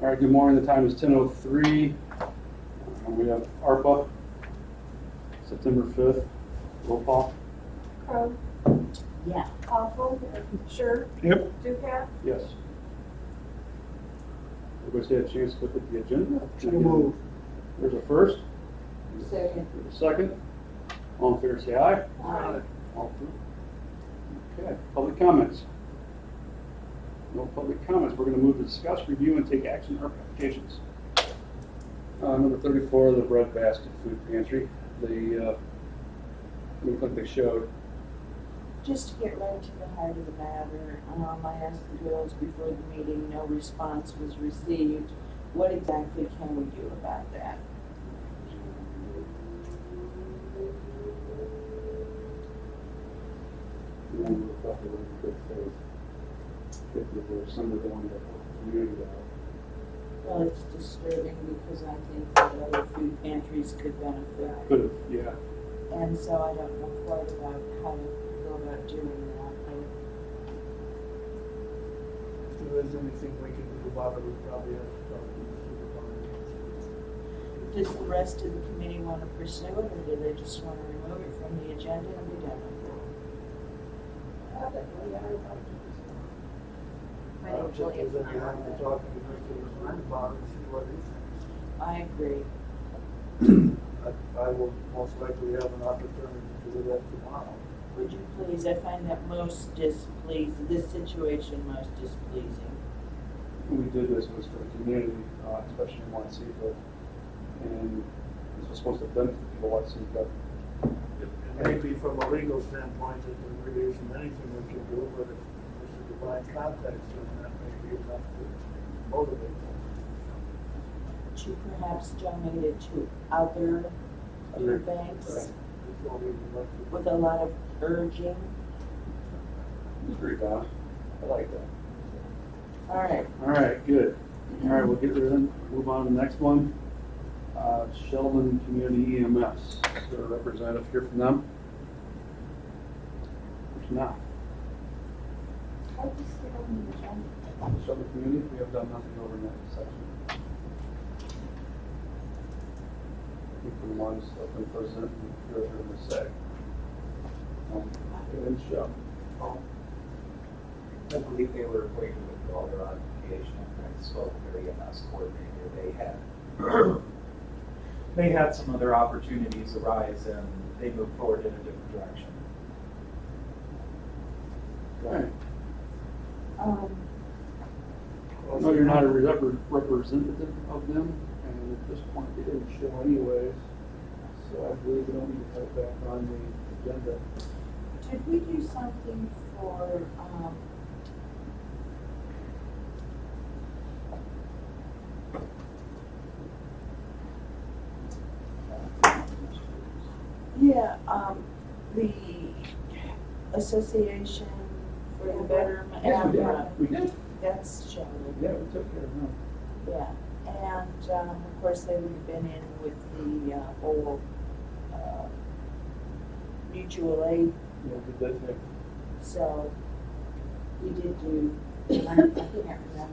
All right, good morning. The time is 10:03. We have ARPA, September 5th. Roll call. Crowe, Yeah. Awful, Sure, Yep. Ducat, Yes. Everybody's had a chance to look at the agenda? So moved. There's a first. Second. There's a second. All in favor, say aye. Aye. All approved. Okay, public comments. No public comments. We're going to move to discuss, review, and take action on ARPA applications. Number 34, the bread basket food pantry. Looked like they showed. Just to get right to the heart of the matter, I asked the girls before the meeting, no response was received. What exactly can we do about that? And we thought they were in good faith. If there was some of the ones that were community out. Well, it's disturbing because I think that other food pantries could benefit. Could have, yeah. And so I don't know quite about how to go about doing that. If there's anything we can do about it, we probably have to talk to the supervisor. Does the rest of the committee want to pursue it, or do they just want to remove it from the agenda and be done with I don't think there's any harm in talking to Mr. Ryan about it and see what he thinks. it? I agree. I will most likely have an opportunity to do that tomorrow. Would you please, I find that most displeasing, this situation most displeasing. When we did this, it was for the community, especially in White Seafood. And this was supposed to benefit people White Seafood. And maybe from a legal standpoint, that there really isn't anything we can do, but if Mr. Devine contacts them, that may be enough to motivate them. To perhaps donate it to other food banks That's all we would like to do. with a lot of urging. It's great, Don. I like that. All right, All right, good. All right, we'll get rid of them. Move on to the next one. Sheldon Community EMS. Is there a representative here from them? There's not. I just get on the agenda. Sheldon Community, we have done nothing over in that section. I think the ones up in President and Treasurer in the SEC. And Sheldon. I believe they were going to withdraw their application. I spoke to their EMS coordinator. They had some other opportunities arise and they moved forward in a different direction. Okay. Well, No, you're not a representative of them, and at this point, they didn't show anyways. So I believe we don't need to put it back on the agenda. did we do something for, yeah, the Association for the Betterment? Yes, we did. ARPA, We did. That's shown. Yeah, we took care of them. Yeah, and of course, they would have been in with the whole mutual aid, Yeah, we did take. so we did do, I can't remember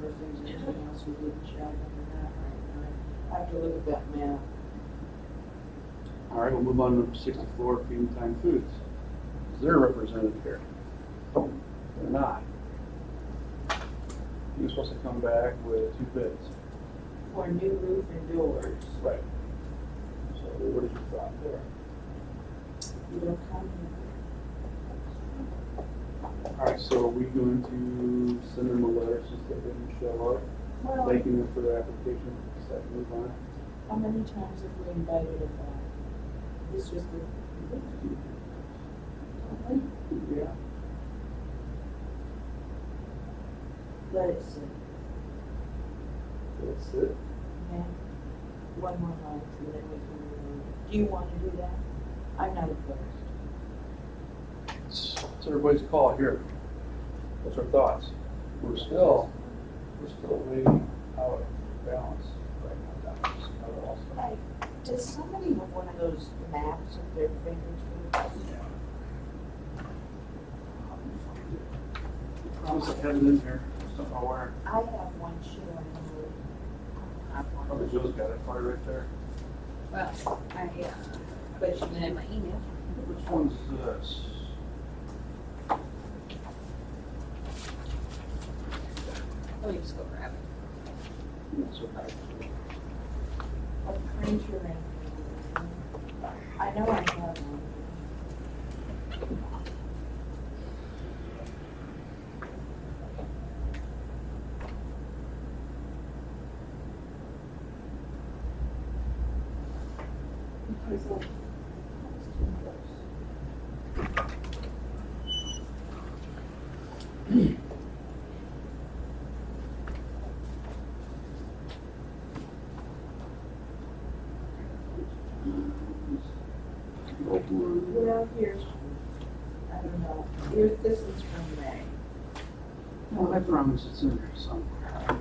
if there's anything else we didn't show them or not right now. I have to look at that map. All right, we'll move on to number 64, Feeding Time Foods. Is there a representative here? They're not. He was supposed to come back with 2 bids. For new roof and doors, Right. So what is your thought there? you don't come All right, so are we going to send them a letter since they didn't show up, Well, thanking them for their application, so that move on? how many times have we invited them back? This was the, Yeah. let it sit, That's it. okay? One more month and then we can remove it. Do you want to do that? I'm not opposed. It's everybody's call here. What's our thoughts? We're still way out of balance right now. That's another also. Hey, does somebody have one of those maps at their fingertips? Promise I have it in here. Just don't know where. I have one showing Probably Joe's got it probably right there. Well, I, put you in my email. Which one's this? Let me just go grab it. That's okay. A printer and, I know I have one. Well, here's, I don't know, here, this is from May. Well, I promise it's in there somewhere.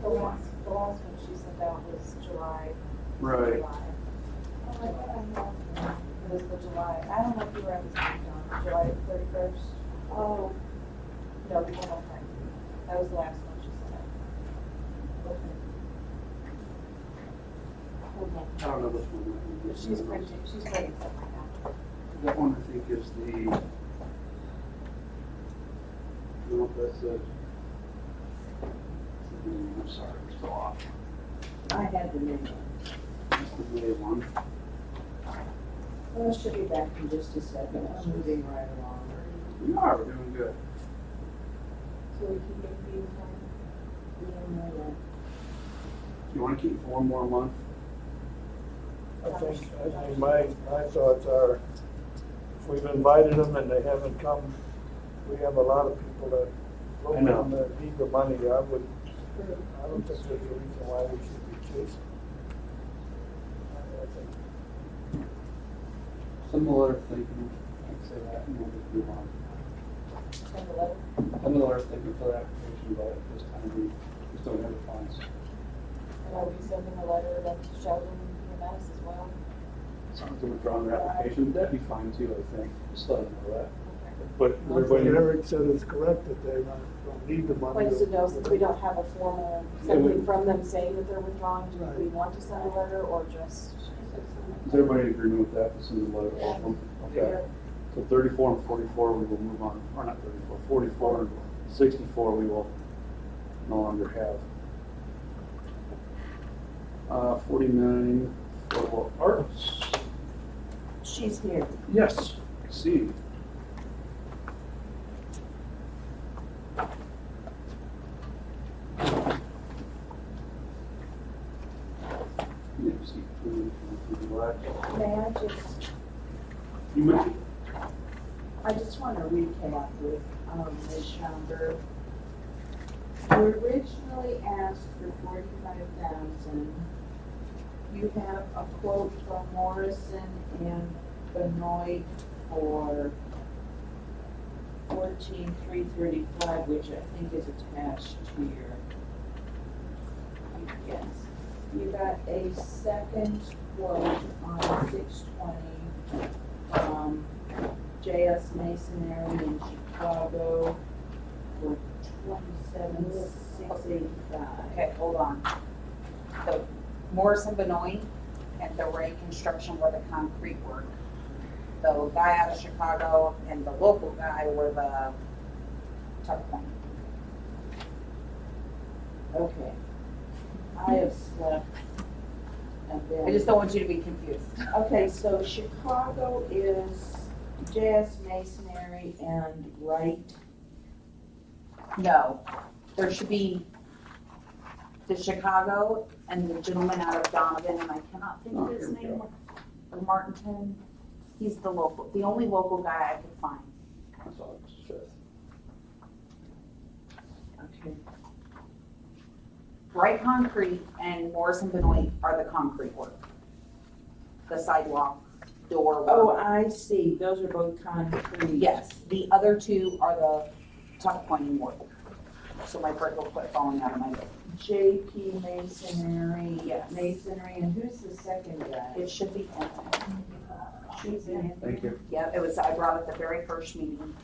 The last one she sent out was July. Right. July. Oh, I thought I had, it was the July, I don't know if you were at the same time, July 31st. Oh, No, the one time. That was the last one she sent out. okay. Hold on. I don't know which one that is. She's printing stuff right now. That one I think is the. No, that's it. I'm sorry, we're still off. I had the May. That's the May one. Well, I should be back in just a second, I'm moving right along. We are, we're doing good. So we can get the time. We don't know yet. You wanna keep for one more month? I think my thoughts are, if we've invited them and they haven't come, we have a lot of people that I know. look on the need the money, I don't think there's a reason why we should be chasing. I think Similar thinking, I'd say that, and we'll just move on. Send a letter. Similar thinking for the application, but this time we just don't have the funds. And I'll be sending a letter then to Sheldon EMS as well. As long as they withdraw their application, that'd be fine too, I think, just let them know that. Okay. But What everybody, Eric said is correct, that they don't need the money. Like to know, since we don't have a formal something from them saying that they're withdrawing, do we Right. want to send a letter or just? is everybody in agreement with that, to send the letter to all of them? Okay. So 34 and 44, we will move on, or not 34, 44 and 64, we will no longer have. 49, affordable arts. She's here. Yes, I see. Yeah, see, May I just, you might, I just want to recap with Ms. Schomburg. You originally asked for 45,000. You have a quote from Morrison and Benoit for 14,335, which I think is attached to your, yes. You got a second quote on 620 from JS Masonry in Chicago for 27,685. Okay, hold on. The Morrison Benoit and the Ray Construction were the concrete work. The guy out of Chicago and the local guy were the tuck point. Okay. I have slept a bit. I just don't want you to be confused. Okay, so Chicago is JS Masonry and Wright. No, there should be the Chicago and the gentleman out of Donovan, and I cannot think of his Oh, here we name, go. or Martinton. He's the only local guy I could find. that's August 5th. Okay. Wright Concrete and Morrison Benoit are the concrete work. The sidewalk, door Oh, work. I see. Those are both concrete. Yes, the other two are the tuck pointing work. So my brick will quit falling out of my book. JP Masonry. Yes. Masonry, and who's the second guy? It should be in. Should be in. Thank you. Yeah, it was, I brought it the very first meeting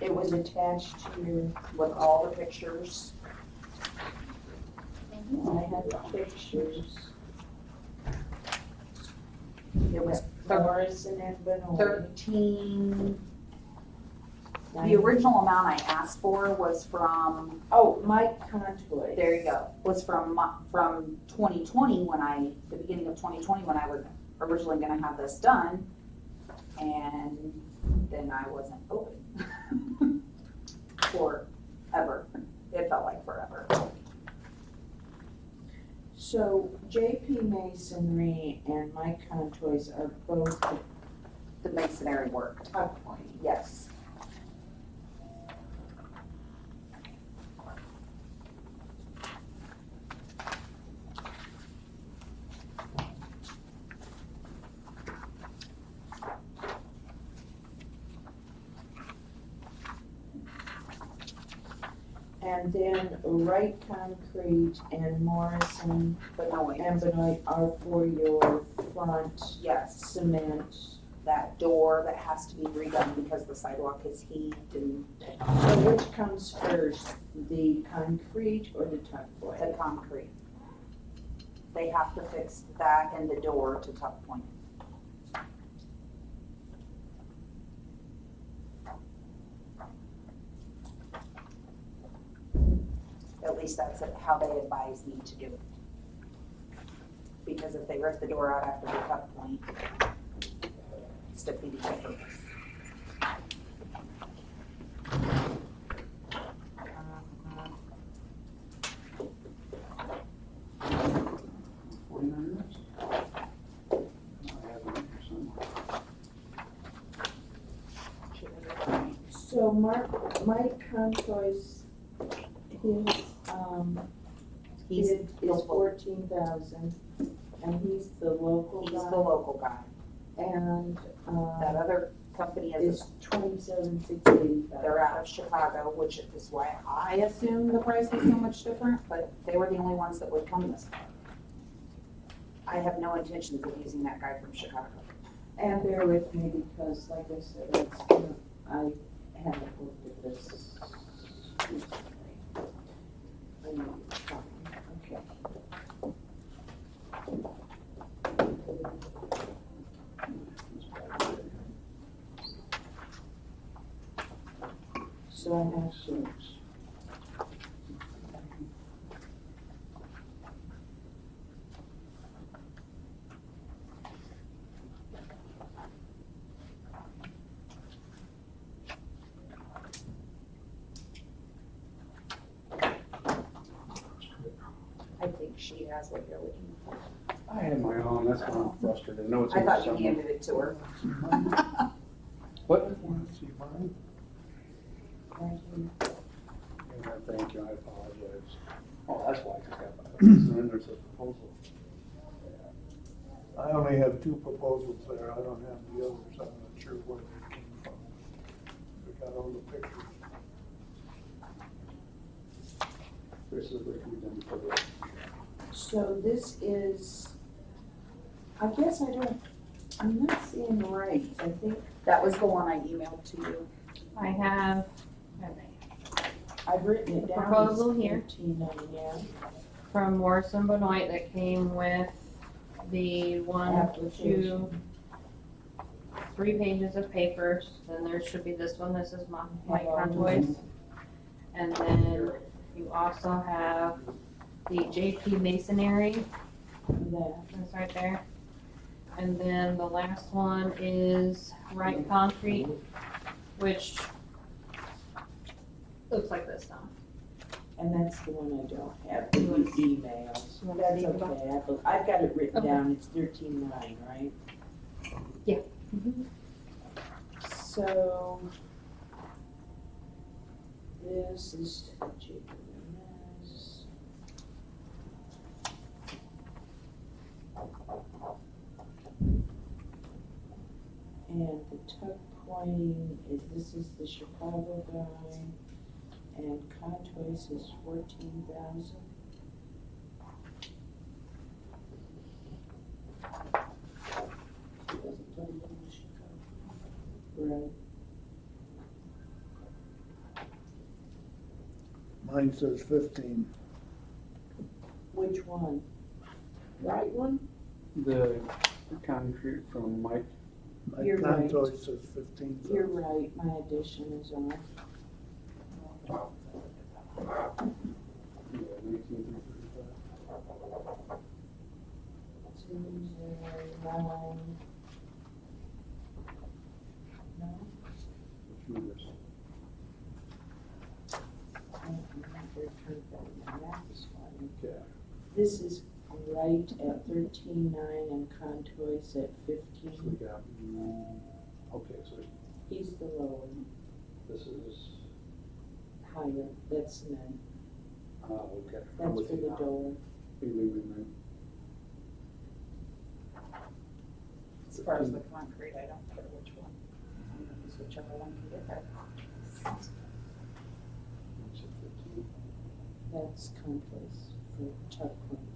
It was attached to, with all the pictures. I have the pictures. It was Morrison and Benoit. 13, the original amount I asked for was from, Oh, Mike Contoy. there you go, was from 2020 the beginning of 2020 when I was originally gonna have this done. And then I wasn't open forever. It felt like forever. So JP Masonry and Mike Contoy's are both The masonry work, tuck pointing. yes. And then Wright Concrete and Morrison But no, wait, and Benoit are for your front yes, cement. that door that has to be redone because the sidewalk is heaved and So which comes first, the concrete or the tuck the point? concrete. They have to fix that and the door to tuck point. At least that's how they advise me to do it. Because if they rip the door out after the tuck point, it's defeating the purpose. $49. I have it here somewhere. So Mike Contoy's, He's bid is local. 14,000, and he's the local He's the guy. local guy. And, That other company is, is 27,685. they're out of Chicago, which is why I assumed the price was so much different, but they were the only ones that would come this far. I have no intentions of using that guy from Chicago. And bear with me because, like I said, I haven't looked at this recently. I know it's fine. Okay. So I have to, I think she has what you're looking for. I had my own, that's why I'm frustrated. I know it's I in thought you somewhere. handed it to her. What? Want to see mine? thank you. Yeah, thank you, I apologize. Oh, that's why I just got that. And then there's a proposal. I only have two proposals there, I don't have the others, I'm not sure where they came from. We got all the pictures. This is what we've done for the. So this is, I guess I'm not seeing right. I think That was the one I emailed to you. I have I've written it The down. proposal here. 13, yeah. from Morrison Benoit that came with the 3 pages of papers. Then there should be this one, this is Mike Contoy's. And then you also have the JP Masonry, That. that's right there. And then the last one is Wright Concrete, which looks like this now. And that's the one I don't have, the emails. You wanna That's see okay, about- I've got it written Okay. down, it's 13.9, right? Yeah. So, this is JPMS. And the tuck pointing is, this is the Chicago guy, and Contoy's is 14,000. Right. Mine says 15. Which one? Right one? The concrete from Mike. My You're right. Contoy says 15,000. You're right, my addition is off. Yeah, 19,335. 209. No? Which numbers? I don't remember. My math is funny. Okay. This is right at 13.9 and Contoy's at So we 15. got, okay, so He's the low one, this is, higher, that's cement. okay. I'm That's with for you the now. door. Wait. As far as the concrete, I don't care which one. I'm gonna use whichever one can get there. It's at 15. That's Contoy's for tuck clean.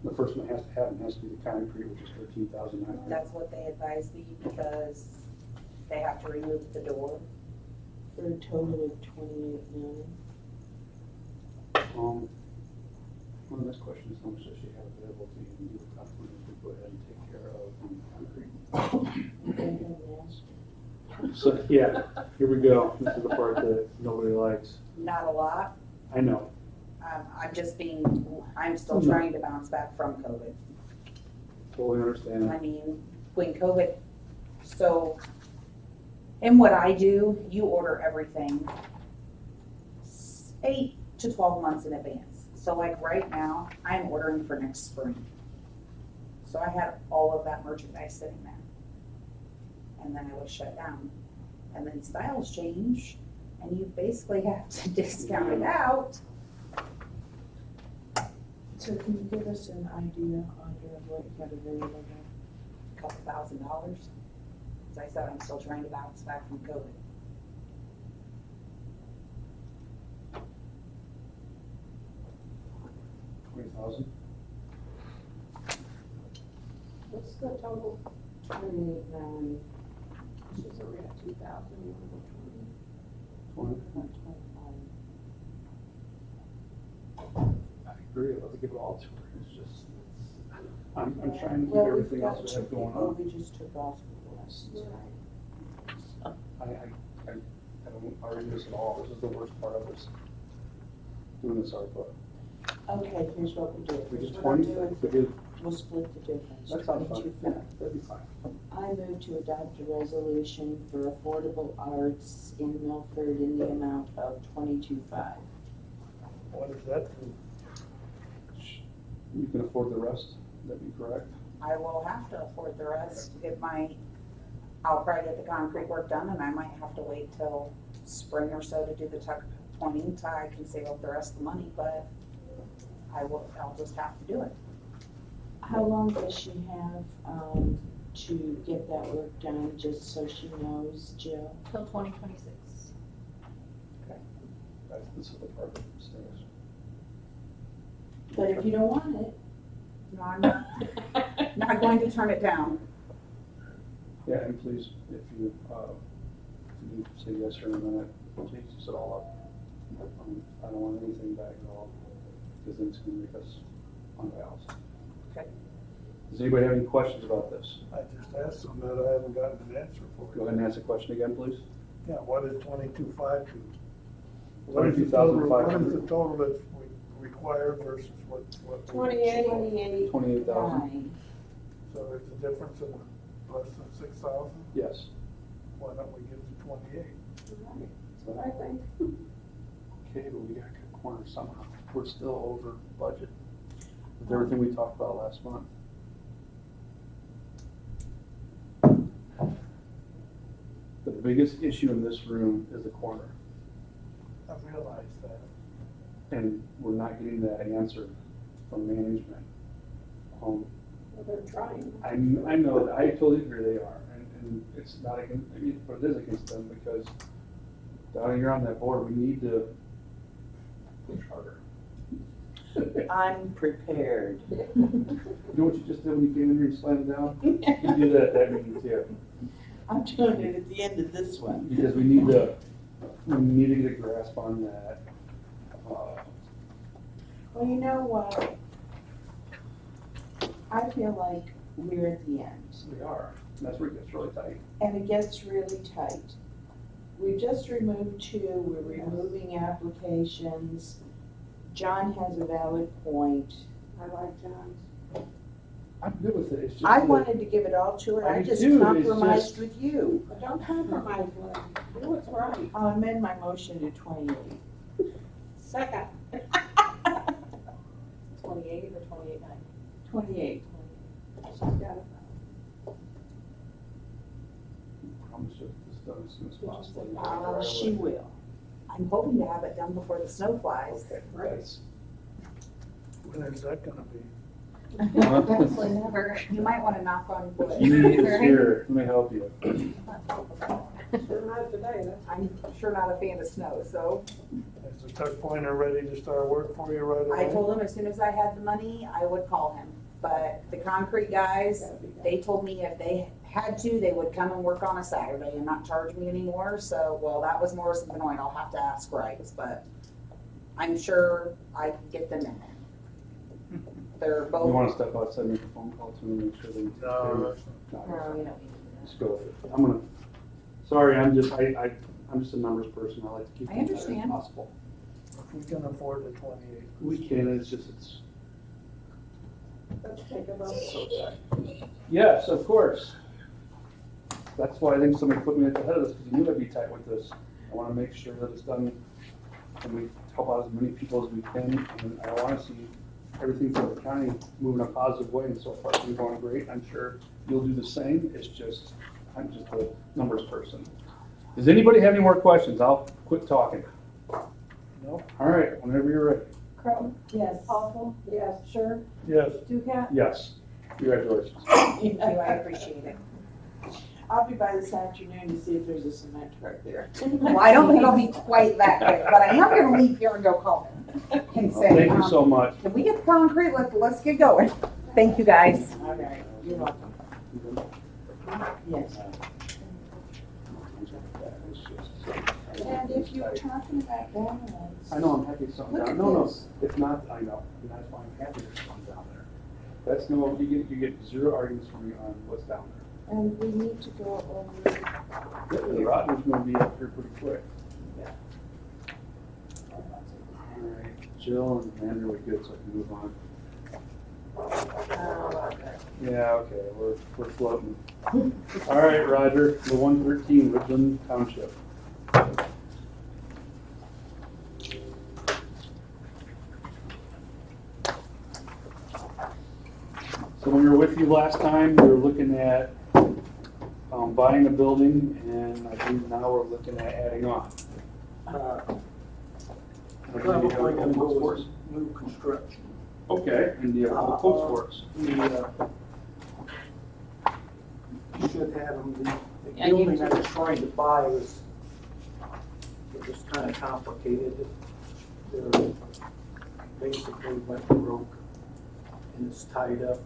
The first one has to be the concrete, which is 13,900. That's what they advised me because they have to remove the door. For a total of 28.9. One of the next questions is how much does she have available to you and do the concrete to go ahead and take care of the concrete? Go ahead and ask. So, yeah, here we go. This is the part that nobody likes. Not a lot. I know. I'm still trying to bounce back from COVID. Totally understand. I mean, when COVID, so, and what I do, you order everything 8 to 12 months in advance. So like right now, I'm ordering for next spring. So I had all of that merchandise sitting there. And then I was shut down. And then styles change, and you basically have to discount it out. So can you give us an idea, Audra, of what you got available there? $2,000. As I said, I'm still trying to bounce back from COVID. $20,000. What's the total? 28.9. She's already at 2,000, you want to go 20. Not 25. I agree. I'd love to give it all to her. It's just, I'm trying to keep Well, everything we've else got we two have going people on. we just took off the list. I don't argue this at all. This is the worst part of this. Doing this ARPA. Okay, here's what we do. We did Here's what I'm 20, doing. we did, We'll split the difference. that sounds fine. 22.5. Yeah, that'd be fine. I move to adopt a resolution for affordable arts in Milford in the amount of 22.5. What does that do? You can afford the rest, that'd be correct? I will have to afford the rest. I'll probably get the concrete work done, and I might have to wait till spring or so to do the tuck pointing, so I can save up the rest of the money, but I'll just have to do it. How long does she have to get that work done, just so she knows, Jill? Till 2026. This is the part that stings. But if you don't want it. No, I'm not going to turn it down. Yeah, and please, if you say yes here in a minute, please set it all up. I don't want anything back at all, because then it's gonna make us unbalanced. Okay. Does anybody have any questions about this? I just asked some that I haven't gotten an answer for. Go ahead and ask the question again, please. Yeah, what is 22.5 do? What is the total, what is the total that's required versus what? 28.9. 28,000. So there's a difference of less than 6,000? Yes. Why don't we give the 28? That's what I think. Okay, but we gotta cut corners somehow. We're still over budget with everything we talked about last month. The biggest issue in this room is the corner, I realize that. and we're not getting that answer from management. Well, they're trying. I know that, I totally agree they are, and it's not against, I mean, but it is against them, because down here on that board, we need to push harder. I'm prepared. You know what you just did when you came in here and slammed down? You do that at that meeting too. I'm doing it at the end of this one. Because we need to get a grasp on that. Well, you know what? I feel like we're at the end, We are. And that's where it gets really tight. and it gets really tight. We just removed two, we're removing applications. John has a valid point. I like John's. I'm good with it. It's just I that- wanted to give it all to her, I I do just too, it's compromised just- with you. But don't compromise with him, do what's right. I'll amend my motion to 28. Second. 28 or 28.9? 28. She's got it. Promise you this done as soon as possible. She will. I'm hoping to have it done before the snow flies. Okay, that's. When is that gonna be? Hopefully never. You might wanna knock on wood. He is here. Let me help you. Sure not today, that's. I'm sure not a fan of snow, so Is the tuck pointer ready to start work for you right away? I told him as soon as I had the money, I would call him. But the concrete guys, they told me if they had to, they would come and work on a Saturday and not charge me anymore. So, well, that was Morrison Benoit. I'll have to ask Rice, but I'm sure I can get them in there. They're You both, wanna step outside, make a phone call to them, make sure they. No, that's No, No, you don't need to do Just go with it. I'm gonna, sorry, I'm just a numbers person. I like to keep I it as tight as understand. possible. if we can afford the 28. We can, it's just, it's Let's take a vote. so tight. Yes, of course. That's why I think somebody put me at the head of this, because you knew I'd be tight with this. I wanna make sure that it's done, and we help out as many people as we can, and I wanna see everything for the county moving a positive way, and so far it's been going great. I'm sure you'll do the same. It's just, I'm just a numbers person. Does anybody have any more questions? I'll quit talking. No? All right, whenever you're ready. Crowe? Yes. Awful? Yes. Sure? Yes. Ducat? Yes, congratulations. thank you, I appreciate it. I'll be by this afternoon to see if there's a cement truck there. Well, I don't think I'll be quite that quick, but I am gonna leave here and go call him and Well, say, thank you so much. can we get the concrete? Let's get going. Thank you, guys. All right, you're welcome. Yes. And if you're talking about balance. I know, I'm happy it's something Look down. at No, this. it's not, I know, and that's why I'm happy there's something down there. That's no, you get zero arguments from me on what's down there. And we need to go over. The Rogers gonna be up here pretty quick. Yeah. All right, Jill and Andrew are good, so I can move on. Yeah, okay, we're floating. All right, Roger, the 113 Woodland Township. So when we were with you last time, we were looking at buying a building, and I believe now we're looking at adding on. Probably gonna Quotes go for with us? new construction. Okay, and do you have a quotes for us? You should have them, the Yeah, you building I do. was trying to buy was kind of complicated. They're basically went broke and it's tied up,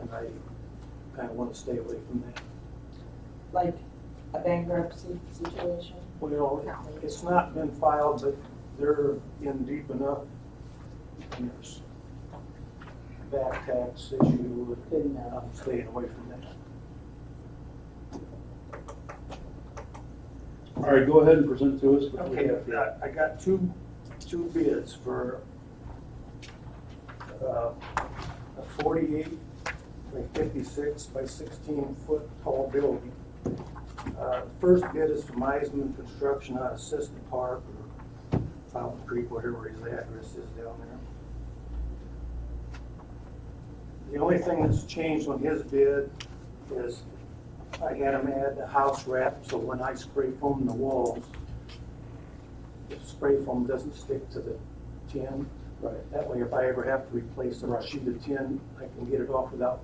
and I kind of want to stay away from that. Like a bankruptcy situation? Well, it's not been filed, but they're in deep enough, and there's back tax issue, Good enough. I'm staying away from that. All right, go ahead and present to us what we Okay, have here. I got two bids for a 48 by 56 by 16 foot tall building. First bid is from Eisman Construction out of System Park, or Fountain Creek, whatever his address is down there. The only thing that's changed on his bid is I had him add the house wrap, so when I spray foam the walls, the spray foam doesn't stick to the tin. Right. That way, if I ever have to replace a sheet of tin, I can get it off without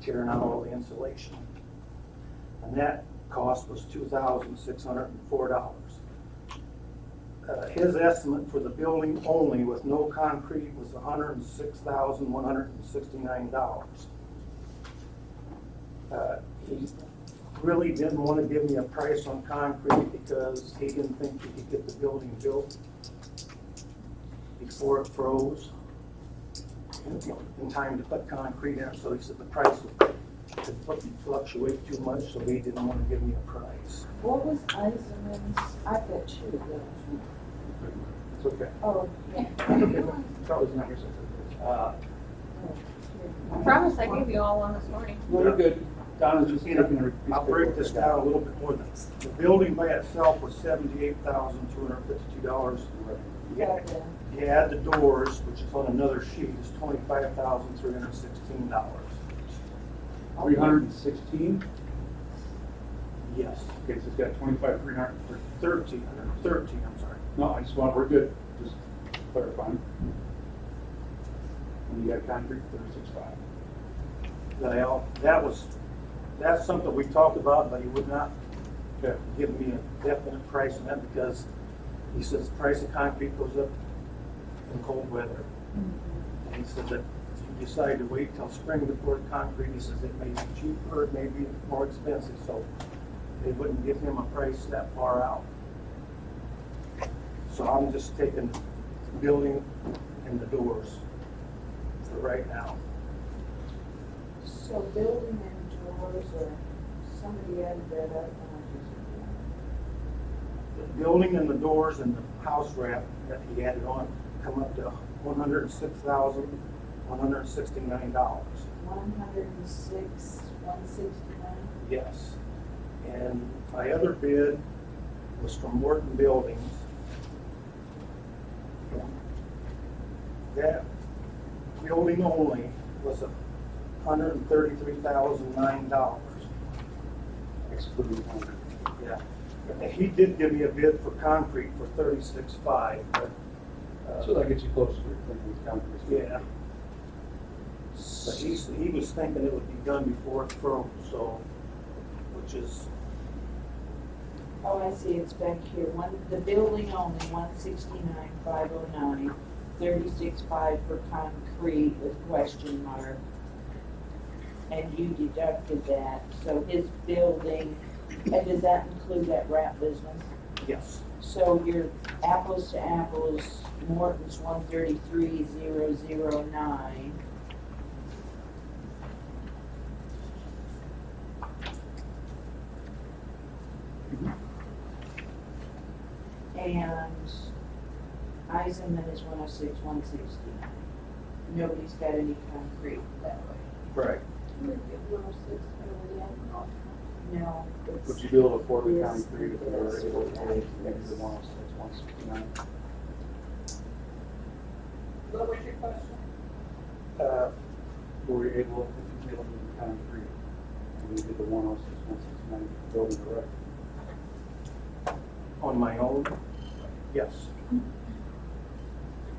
tearing out all the insulation. And that cost was $2,604. His estimate for the building only with no concrete was $106,169. He really didn't want to give me a price on concrete because he didn't think he could get the building built. before it froze in time to put concrete in, so he said the price would fluctuate too much, so he didn't want to give me a price. What was Eisenman's, I've got two of those. It's okay. Oh, yeah. It's always not your sense. I promise I gave you all one this morning. No, you're good. Donna's just You know, taking her. I'll break this down a little bit more. The building by itself was $78,252. Yeah. You add the doors, which is on another sheet, is $25,316. 316? Yes, Okay, so it's got 25,300 for 13, I'm sorry. No, I just want, we're good, just clarifying. And you got concrete, 36.5. That's something we talked about, but he would not Okay. give me a definite price on that because he says the price of concrete goes up in cold weather. And he said that if you decide to wait till spring to pour concrete, he says it may be cheaper, it may be more expensive, so they wouldn't give him a price that far out. So I'm just taking the building and the doors for right now. So building and doors, or somebody added that up, and The building and the doors and the house wrap that he added on come up to $106,169. 106,169. Yes. And my other bid was from Morton Buildings. That building only was $133,009. Excluding concrete. Yeah. And he did give me a bid for concrete for $36,500, but, So that gets you closer to your thing with concrete. yeah. But he was thinking it would be done before it froze, so, which is, Oh, I see, it's back here, the building only, 169,509, 36,500 for concrete with question mark. And you deducted that, so his building, and does that include that wrap business? yes. So your apples to apples, Morton's 133,009. And Eisenman is 106,169. Nobody's got any concrete that way. Right. No, Would it's, you be able to afford the Yes. concrete if they were able to pay maybe the 106, 169? What was your question? Were we able to do the concrete? And we did the 106, 169 building direct? On my own? Yes.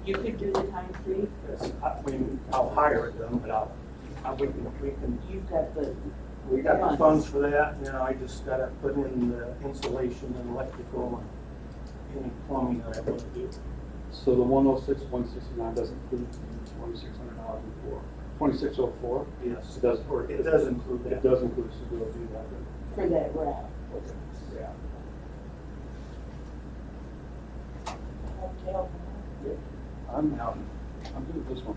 you could do the concrete, Yes. I mean, I'll hire it done, but we can, you've got the, we got the funds for that, you know, I just gotta put in the insulation and electrical and any plumbing that I want to do. So the 106, 169 doesn't include the $2,600 before. 2604? Yes. It does, or It does include that. It does include, so we'll do that. for that wrap. Yeah. Hotel. I'm good with this one.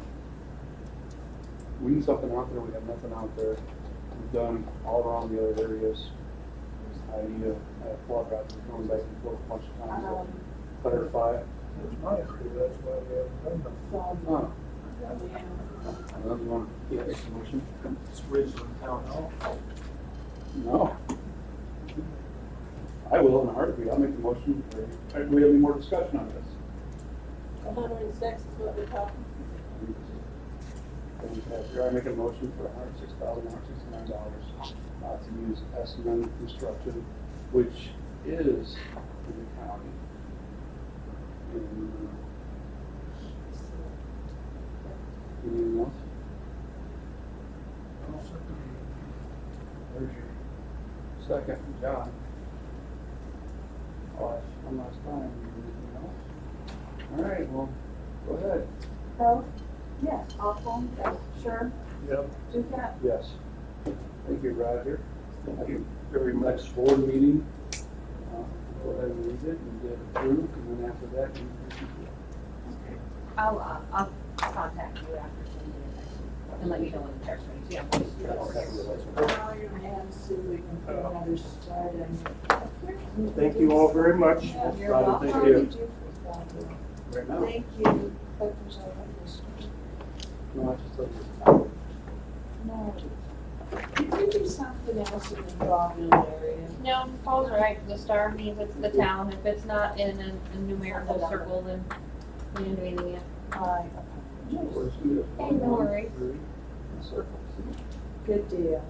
We need something out there, we have nothing out there. We've done all around the other areas. I need a plug out there, going back and forth a bunch of times to clarify it. It's my area, that's why we haven't done them. Oh, another one, yeah, make a motion? It's Ridgeland Town Hall. No. I will in a heartbeat, I'll make the motion. Do we have any more discussion on this? 106 is what we're talking. Here I make a motion for $106,169 to use S&M Construction, which is in the county. Anything else? There's your second, John. I'll ask one last time. Anything else? All right, well, go ahead. Bill? Yes. Awful? Yes. Sure. Yep. Ducat? Yes. Thank you, Roger. Thank you very much. Next board meeting, go ahead and read it and get approved, and then after that, you can. I'll contact you after and let you know when the check's ready. Yeah. Call your man, see if we can put another start in. Thank you all very much. Yeah, you're Robin, welcome. thank How you. did you forget? Right now. Thank you. Hope there's no others. No, I just told you. No. Did you do something else in the Groveville area? No, Paul's right. The star means it's the town. If it's not in a numerical circle, then we didn't do anything yet. I Where's apologize. the- Hey, no worries. Circles. Good deal.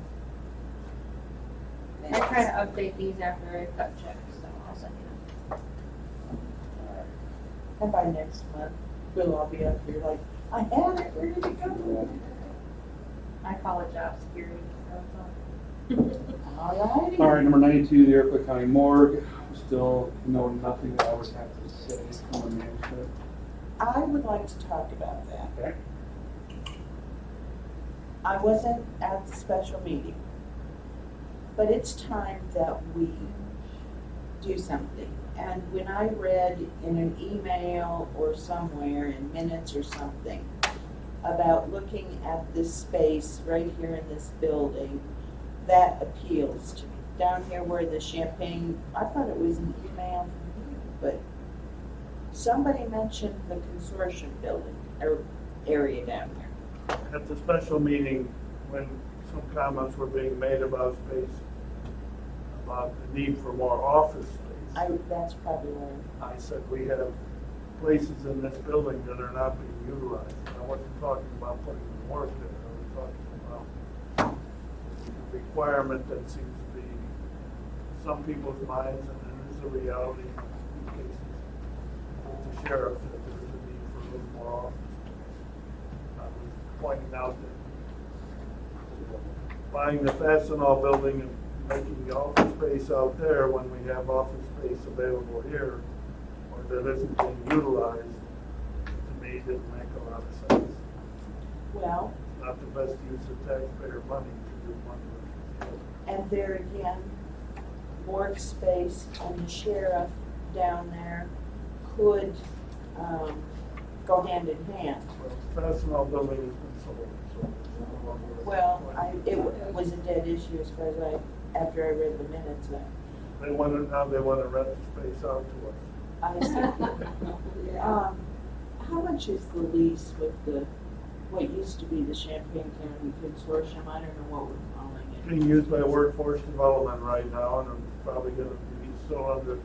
I try to update these after I cut checks, so I'll send you And by next month, we'll all be up here like, I had it, where did it go? them. I call it job security. So it's all- All righty. All right, number 92, the Iroquois County Morgue. Still know nothing that I would have to say from the management. I would like to talk about that. Okay? I wasn't at the special meeting, but it's time that we do something. And when I read in an email or somewhere in minutes or something about looking at this space right here in this building, that appeals to me. Down here where the Champagne, I thought it was an email from you, but somebody mentioned the consortium building or area down there. At the special meeting, when some comments were being made about space, about the need for more office space, That's probably where. I said we have places in this building that are not being utilized. I wasn't talking about putting them work there, I was talking about the requirement that seems to be in some people's minds, and it is a reality in cases with the sheriff, that there's a need for a little more office. I was pointing out that buying the Fastenal building and making the office space out there when we have office space available here, or that isn't being utilized, to me, didn't make a lot of sense. Well, Not the best use of taxpayer money to do one versus the other. and there again, workspace and the sheriff down there could, go hand in hand. Well, Fastenal building has been sold, so it's no longer. Well, it was a dead issue as far as after I read the minutes, Now they want to rent the space out to us. I see. How much is the lease with what used to be the Champaign County Consortium? I don't know what we're calling it. Being used by workforce development right now, and I'm probably gonna be still under,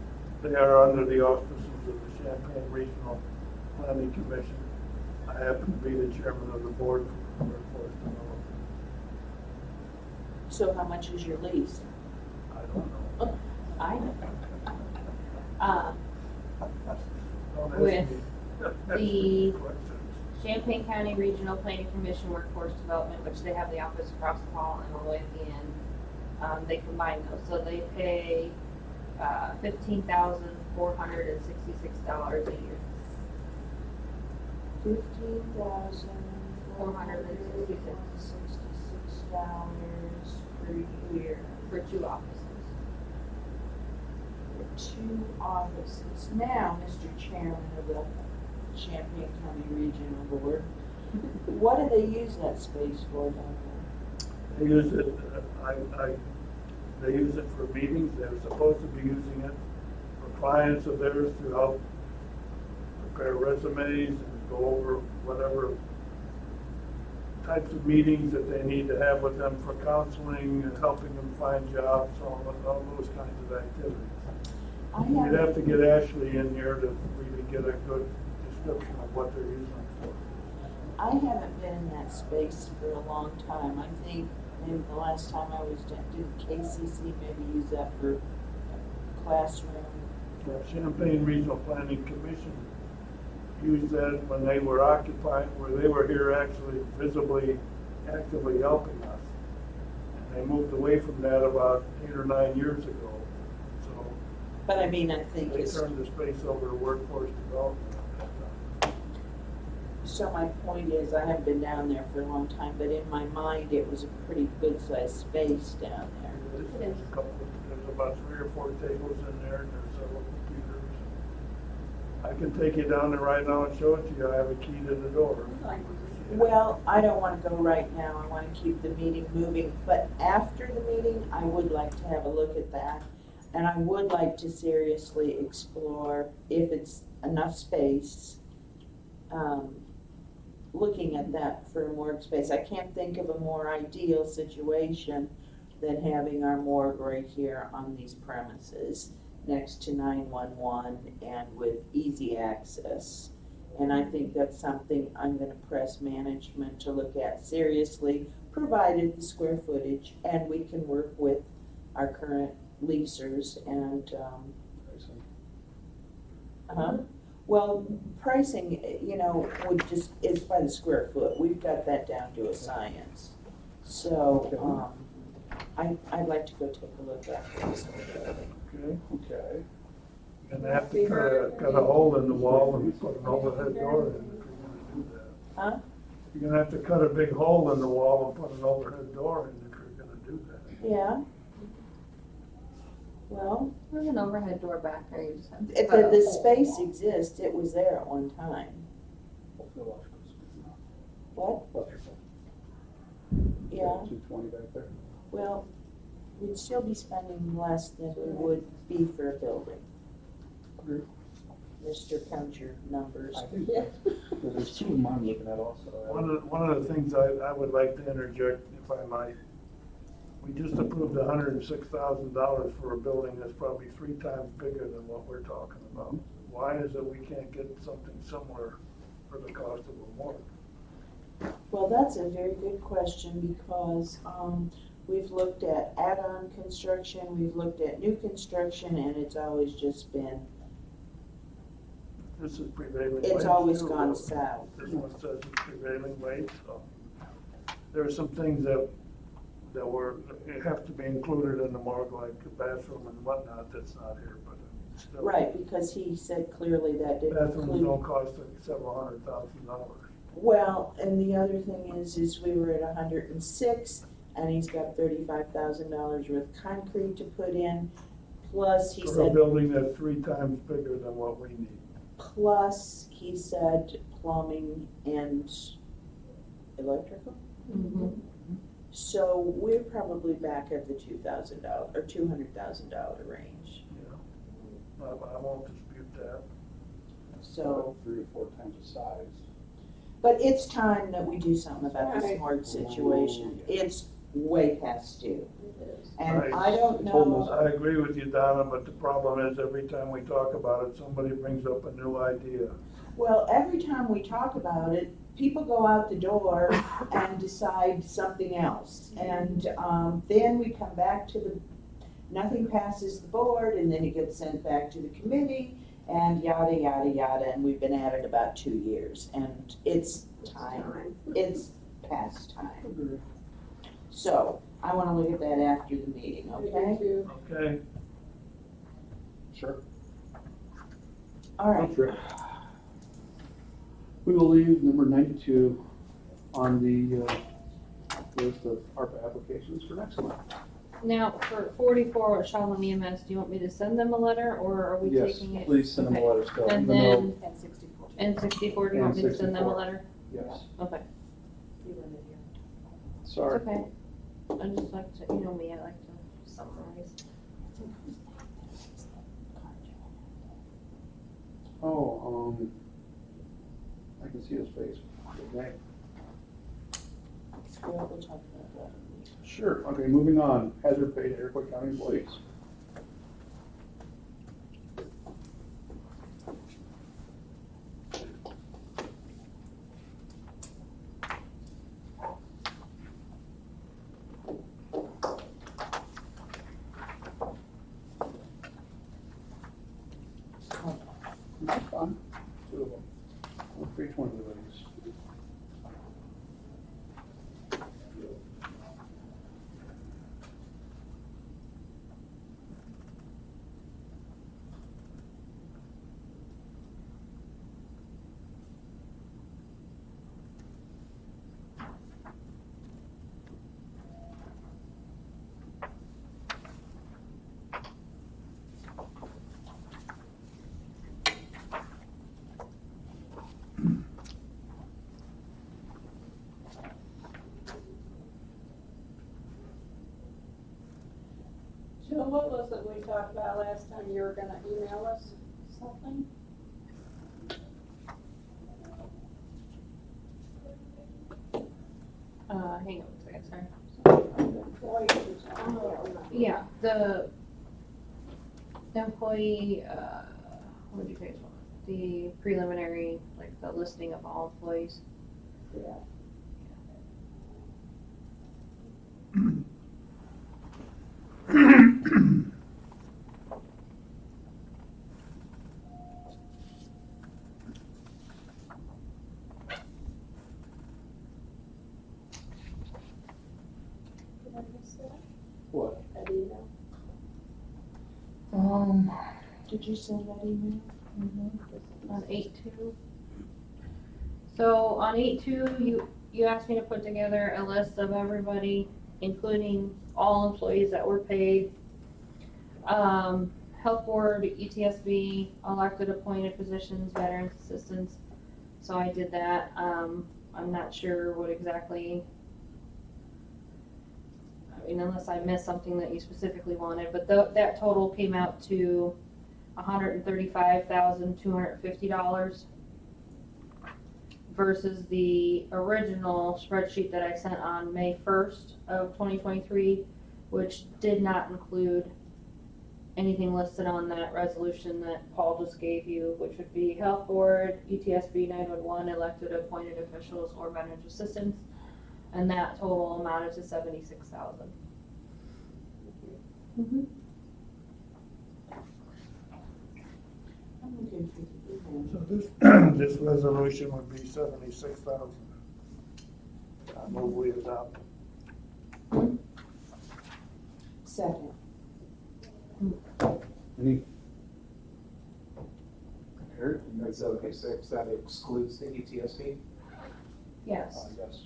they are under the auspices of the Champaign Regional Planning Commission. I happen to be the chairman of the board for workforce development. So how much is your lease? I don't know. I know. Don't ask With me the questions. Champaign County Regional Planning Commission Workforce Development, which they have the office across the hall and all the way at the end. They combine those, so they pay $15,466 a year. $15,466 per year For 2 offices. for 2 offices. Now, Mr. Chairman of the Champaign County Regional Board, what do they use that space for down They use it, they use it for meetings, they're supposed to be using it for clients of theirs to help prepare resumes and go over whatever types of meetings that they need to have with them for counseling and helping them find jobs, all those kinds of activities. there? You'd have to get Ashley in here to really get a good description of what they're using it for. I haven't been in that space for a long time. I think maybe the last time I was down, did KCC maybe use that for a classroom? Champaign Regional Planning Commission used that when they were occupying, where they were here actually visibly, actively helping us. And they moved away from that about 8 or 9 years ago. So But I mean, I think they it's, turned the space over to workforce development at that time. so my point is, I haven't been down there for a long time, but in my mind, it was a pretty good sized space down there. There's a couple, there's about 3 or 4 tables in there, and there's several computers. I can take you down there right now and show it to you. I have a key to the door. Well, I don't wanna go right now, I wanna keep the meeting moving, but after the meeting, I would like to have a look at that. And I would like to seriously explore, if it's enough space, looking at that for a morgue space. I can't think of a more ideal situation than having our morgue right here on these premises, next to 911 and with easy access. And I think that's something I'm gonna press management to look at seriously, provided the square footage, and we can work with our current leasers and, well, pricing, would just, is by the square foot, we've got that down to a science. So, I'd like to go take a look at this. Okay? Okay. You're gonna have to cut a hole in the wall and put an overhead door in if you're gonna do that. Huh? You're gonna have to cut a big hole in the wall and put an overhead door in if you're gonna do that. Yeah. Well, There's an overhead door back there, you just have to if cut a the hole. space exists, it was there at one time. What? Yeah, 220 back there. well, we'd still be spending less than we would be for a building. Agreed. Mr. Count your numbers. I think there's two of them I'm looking at also. One of the things I would like to interject, if I might, we just approved $106,000 for a building that's probably 3 times bigger than what we're talking about. Why is it we can't get something similar for the cost of a morgue? Well, that's a very good question because, we've looked at add-on construction, we've looked at new construction, and it's always just been, This is prevailing wage. it's always too. gone south. This one says it's prevailing wage, so there are some things that have to be included in the morgue, like the bathroom and whatnot, that's not here, but still. Right, because he said clearly that didn't Bathrooms include. don't cost like several $100,000. Well, and the other thing is we were at 106, and he's got $35,000 worth of concrete to put in, plus he For a said, building that's 3 times bigger than what we need. plus he said plumbing and electrical. Mhm. So we're probably back at the $2,000 or $200,000 range. You know, I won't dispute that. So, 3 or 4 times the size. but it's time that we do something about this Right. morgue situation. It's way past due. And Right. I don't Told know. us I agree with you, Donna, but the problem is every time we talk about it, somebody brings up a new idea. Well, every time we talk about it, people go out the door and decide something else. And then we come back to nothing passes the board, and then it gets sent back to the committee, and yada, yada, yada, and we've been at it about 2 years. And it's time, it's past time. So, I wanna look at that after the meeting, okay? Okay? Sure. All right. Trip. We will leave number 92 on the list of ARPA applications for next month. Now, for 44 with Shalom EMS, do you want me to send them a letter, or are we Yes, taking it? please send them a Okay. letter still. And even though- then, And 64. and 64, do you want me to send them a 64. letter? Yes, Okay, You were in here. it's sorry. okay. I just like to, you know me, I like to summarize. Oh, I can see his face. Okay. We'll talk about that. Sure, okay, moving on. Hazard pay to Iroquois County employees. That's fine. 2 of them. One for each one of the ladies. what was it we talked about last time? You were gonna email us something? Hang on a second, sorry. Employees or something. Yeah, the employee, what did you guys want? The preliminary, like the listing of all employees. Yeah. Did I miss that? What? That email? Did you send that email? On 8/2. So on 8/2, you asked me to put together a list of everybody, including all employees that were paid. Health board, ETSB, elected appointed positions, veterans assistants. So I did that. I'm not sure what exactly, I mean, unless I missed something that you specifically wanted, but that total came out to $135,250 versus the original spreadsheet that I sent on May 1st of 2023, which did not include anything listed on that resolution that Paul just gave you, which would be health board, ETSB 911, elected appointed officials, or veterans assistants, and that total amounted to $76,000. I'm looking for the email. So this resolution would be 76,000. I move we adopt. Second. Any? Eric, that's okay, so that excludes the ETSB? Yes. Yes.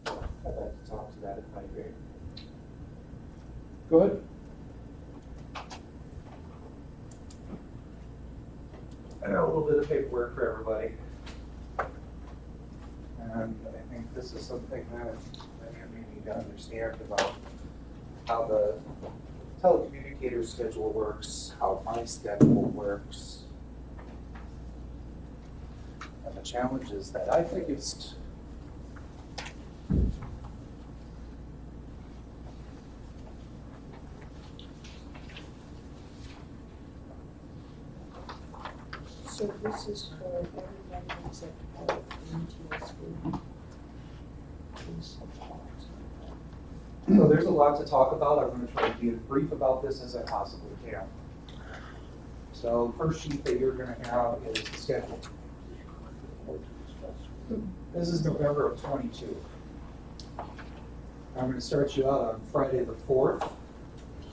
I'd like to talk to that if I agree. Go ahead. I got a little bit of paperwork for everybody. And I think this is something that you need to understand about how the telecommunicator schedule works, how my schedule works, and the challenges that I faced. So this is for everybody except for ETSB. So there's a lot to talk about. I'm going to try to be as brief about this as I possibly can. So the first sheet that you're going to have is the schedule. This is November of 22. I'm going to start you out on Friday the 4th.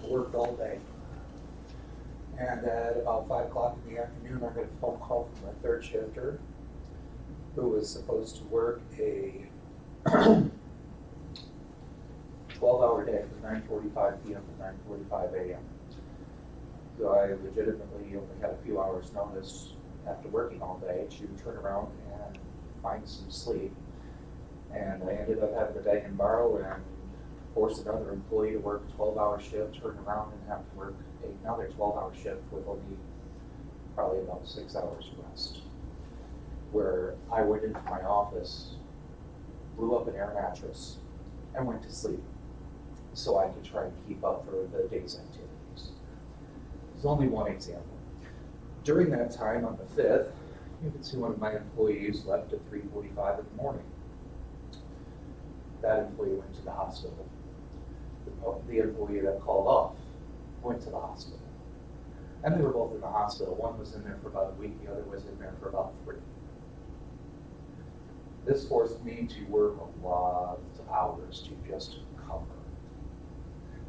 Worked all day. And at about 5 o'clock in the afternoon, I got a phone call from my third shifter who was supposed to work a 12-hour day from 9:45 p.m. to 9:45 a.m. So I legitimately only had a few hours notice after working all day to turn around and find some sleep. And I ended up having to beg and borrow and force another employee to work a 12-hour shift, turn around and have to work another 12-hour shift with only probably about 6 hours rest. Where I went into my office, blew up an air mattress, and went to sleep so I could try and keep up for the day's activities. There's only one example. During that time on the 5th, you can see one of my employees left at 3:45 in the morning. That employee went to the hospital. The employee that called off went to the hospital. And they were both in the hospital. One was in there for about a week, the other was in there for about 3. This forced me to work a lot of hours to just cover.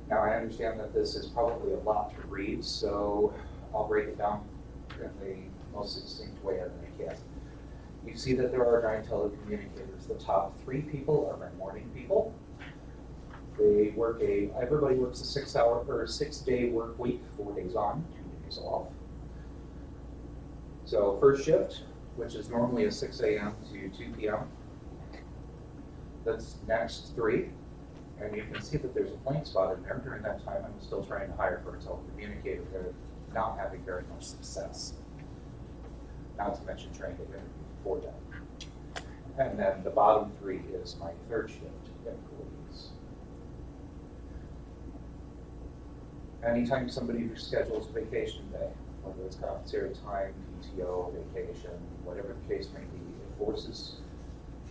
Now I understand that this is probably a lot to read, so I'll break it down in the most succinct way that I can. You see that there are 9 telecommunicators. The top 3 people are my morning people. They work everybody works a 6-day work week, 4 days on, 2 days off. So first shift, which is normally a 6 a.m. to 2 p.m. That's next 3. And you can see that there's a blank spot in there. During that time, I'm still trying to hire for a telecommunicator. They're not having very much success. Not to mention trying to interview for them. And then the bottom three is my third shift employees. Anytime somebody schedules a vacation day, whether it's compensated time, PTO, vacation, whatever the case may be, it forces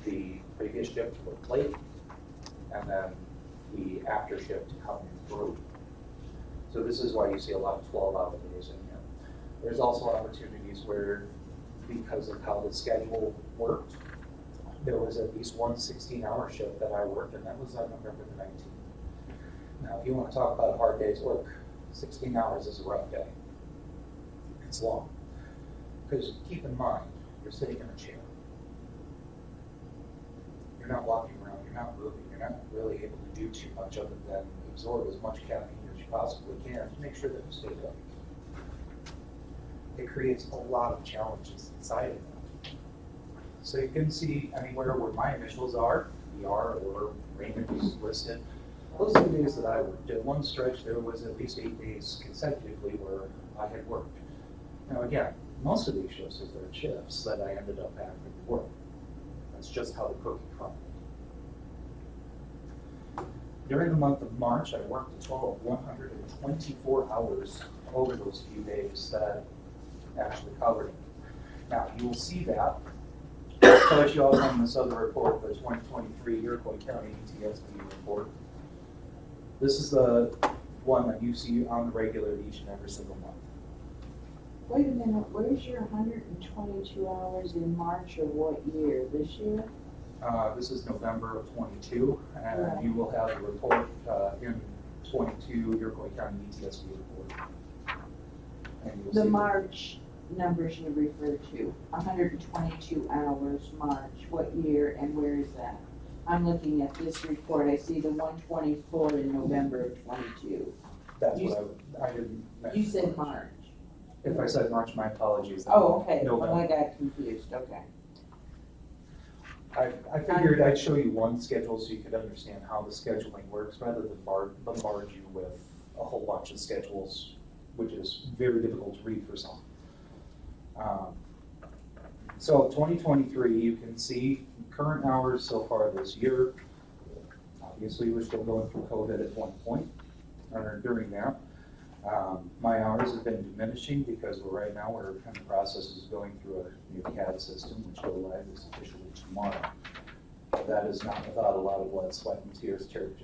the previous shift to work late, and then the after shift to come in through. So this is why you see a lot of 12-hour days in here. There's also opportunities where, because of how the schedule worked, there was at least one 16-hour shift that I worked, and that was on November the 19th. Now, if you want to talk about a hard day's work, 16 hours is a rough day. It's long. Because keep in mind, you're sitting in a chair. You're not walking around, you're not moving, you're not really able to do too much other than absorb as much caffeine as you possibly can to make sure that you stay awake. It creates a lot of challenges inside of that. So you can see anywhere where my initials are, ER or Raymond is listed. Those are the days that I worked. At one stretch, there was at least 8 days consecutively where I had worked. Now again, most of these shifts are third shifts that I ended up having to work. That's just how the cookie crumbled. During the month of March, I worked a total of 124 hours over those few days that actually covered it. Now, you will see that, as you all on this other report, the 2023 Iroquois County ETSB report. This is the one that you see on the regular each and every single month. Wait a minute, where's your 122 hours in March or what year? This year? This is November of 22, and Right. you will have a report in 22 Iroquois County ETSB report. And you'll The see March numbers you refer to, 122 hours, March, what year and where is that? I'm looking at this report, I see the 124 in November of 22. That's you- what I didn't mention. You said March. If I said March, my apologies. Oh, okay, well, November. I got confused, okay. I figured I'd show you one schedule so you could understand how the scheduling works rather than bombard you with a whole bunch of schedules, which is very difficult to read for some. So 2023, you can see current hours so far this year. Obviously, we're still going through COVID at one point, or during that. My hours have been diminishing because right now we're in the process of going through a new CAD system, which go live is officially tomorrow. That is not without a lot of blood, sweat, and tears. Sheriff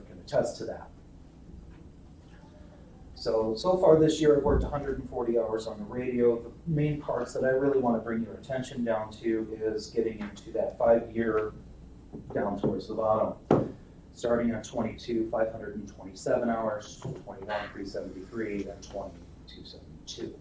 can attest to that. So far this year, I've worked 140 hours on the radio. The main parts that I really want to bring your attention down to is getting into that 5-year down towards the bottom. Starting at 22, 527 hours, 21, 373, and 20, 272.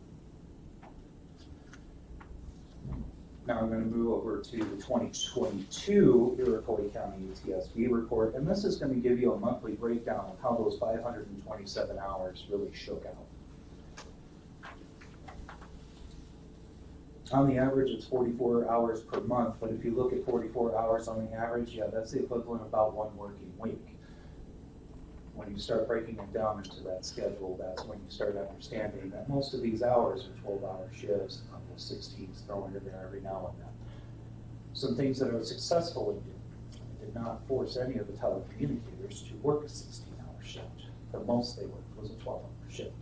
Now I'm going to move over to the 2022 Iroquois County ETSB report, and this is going to give you a monthly breakdown of how those 527 hours really shook out. On the average, it's 44 hours per month, but if you look at 44 hours on the average, yeah, that's the equivalent of about one working week. When you start breaking it down into that schedule, that's when you start understanding that most of these hours are 12-hour shifts, a couple of 16s thrown in there every now and then. Some things that I was successful in doing, I did not force any of the telecommunicators to work a 16-hour shift. The most they worked was a 12-hour shift,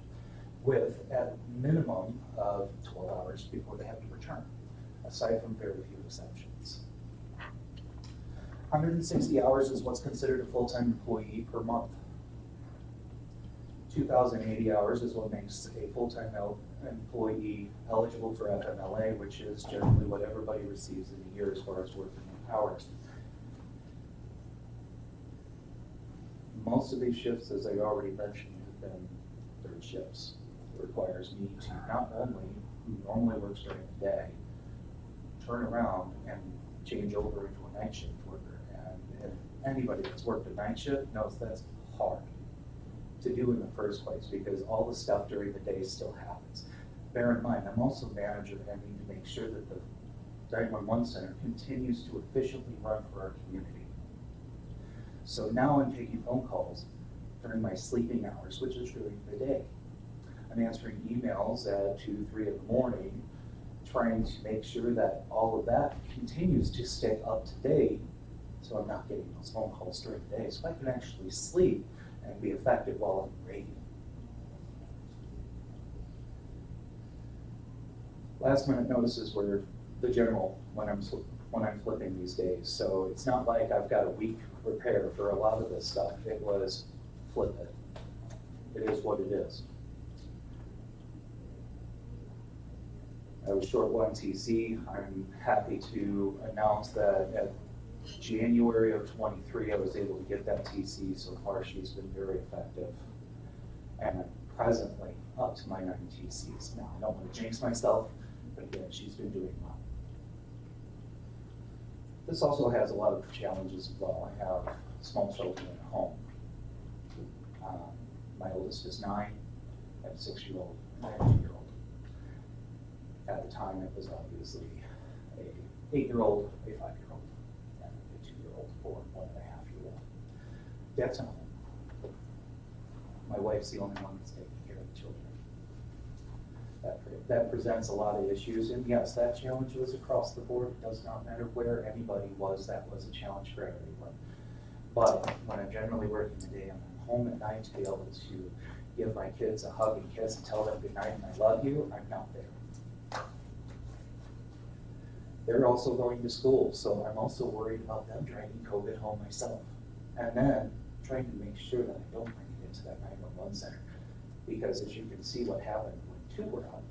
with at minimum of 12 hours before they have to return, aside from very few exceptions. 160 hours is what's considered a full-time employee per month. 2,080 hours is what makes a full-time employee eligible for FMLA, which is generally what everybody receives in a year as far as working hours. Most of these shifts, as I already mentioned, have been third shifts. It requires me to not only, who normally works during the day, turn around and change over into a night shift worker. And anybody that's worked a night shift knows that's hard to do in the first place because all the stuff during the day still happens. Bear in mind, I'm also manager and I need to make sure that the 911 center continues to efficiently run for our community. So now I'm taking phone calls during my sleeping hours, which is during the day. I'm answering emails at 2, 3 in the morning, trying to make sure that all of that continues to stay up to date, so I'm not getting those phone calls during the day, so I can actually sleep and be effective while I'm radio. Last minute notices were the general when I'm flipping these days, so it's not like I've got a week repair for a lot of this stuff. It was flip it. It is what it is. I was short one TC. I'm happy to announce that at January of 23, I was able to get that TC. So far, she's been very effective. And I'm presently up to my 9 TCs. Now, I don't want to jinx myself, but again, she's been doing well. This also has a lot of challenges as well. I have small children at home. My oldest is 9, I have a 6-year-old, and I have a 2-year-old. At the time, it was obviously a 8-year-old, a 5-year-old, and a 2-year-old or 1.5-year-old. Dad's not home. My wife's the only one that's taking care of the children. That presents a lot of issues, and yes, that challenge was across the board. It does not matter where anybody was, that was a challenge for everyone. But when I'm generally working the day and I'm home at night to be able to give my kids a hug and kiss and tell them good night and I love you, I'm not there. They're also going to school, so I'm also worried about them dragging COVID home myself. And then trying to make sure that I don't bring it into that 911 center. Because as you can see what happened when 2 were out,